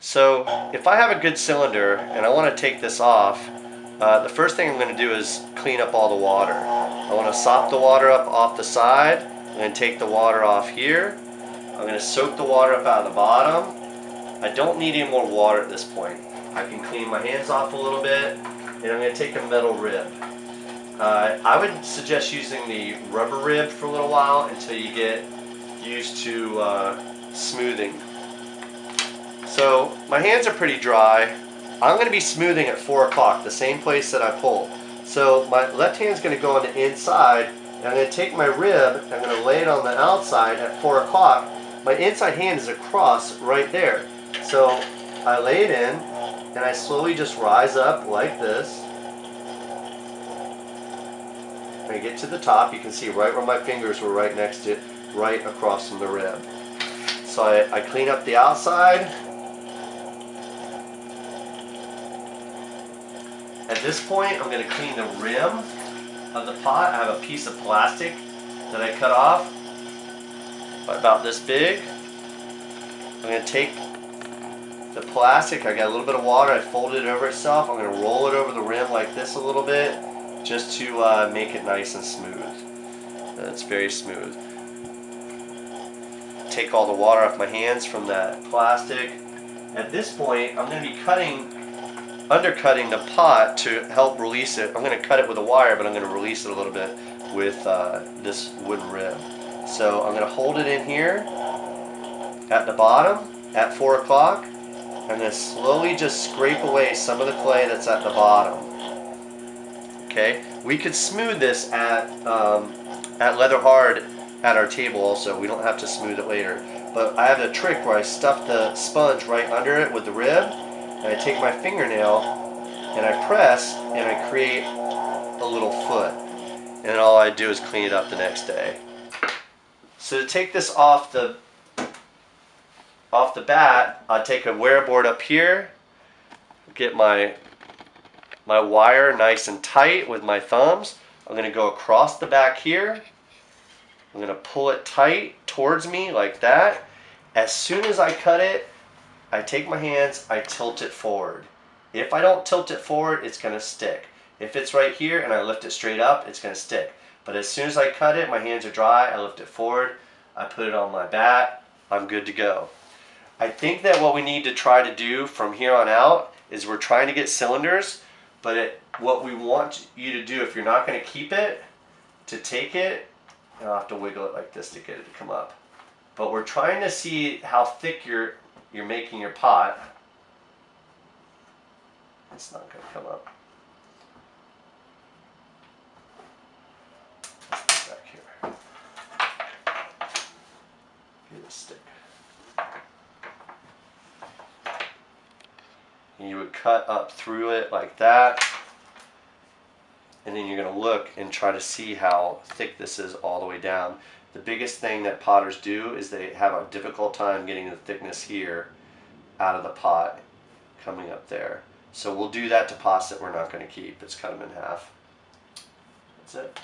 So if I have a good cylinder and I want to take this off, the first thing I'm going to do is clean up all the water. I want to sop the water up off the side and take the water off here. I'm going to soak the water up out of the bottom. I don't need any more water at this point. I can clean my hands off a little bit, and I'm going to take a metal rib. I would suggest using the rubber rib for a little while until you get used to smoothing. So my hands are pretty dry. I'm going to be smoothing at 4 o'clock, the same place that I pulled. So my left hand's going to go on the inside, and I'm going to take my rib, I'm going to lay it on the outside at 4 o'clock. My inside hand is across right there. So I lay it in, and I slowly just rise up like this. When I get to the top, you can see right where my fingers were right next to it, right across from the rib. So I clean up the outside. At this point, I'm going to clean the rim of the pot. I have a piece of plastic that I cut off, about this big. I'm going to take the plastic, I got a little bit of water, I folded it over itself. I'm going to roll it over the rim like this a little bit, just to make it nice and smooth. It's very smooth. Take all the water off my hands from that plastic. At this point, I'm going to be undercutting the pot to help release it. I'm going to cut it with a wire, but I'm going to release it a little bit with this wooden rib. So I'm going to hold it in here at the bottom at 4 o'clock. I'm going to slowly just scrape away some of the clay that's at the bottom. Okay, we could smooth this at Leather Hard at our table also. We don't have to smooth it later. But I have a trick where I stuff the sponge right under it with the rib, and I take my fingernail and I press and I create a little foot. And all I do is clean it up the next day. So to take this off the bat, I take a wear board up here, get my wire nice and tight with my thumbs. I'm going to go across the back here. I'm going to pull it tight towards me like that. As soon as I cut it, I take my hands, I tilt it forward. If I don't tilt it forward, it's going to stick. If it's right here and I lift it straight up, it's going to stick. But as soon as I cut it, my hands are dry, I lift it forward, I put it on my bat, I'm good to go. I think that what we need to try to do from here on out is we're trying to get cylinders, but what we want you to do, if you're not going to keep it, to take it, and I'll have to wiggle it like this to get it to come up. But we're trying to see how thick you're making your pot. It's not going to come up. Back here. Get a stick. And you would cut up through it like that, and then you're going to look and try to see how thick this is all the way down. The biggest thing that potters do is they have a difficult time getting the thickness here out of the pot coming up there. So we'll do that to pots that we're not going to keep. Let's cut them in half. That's it.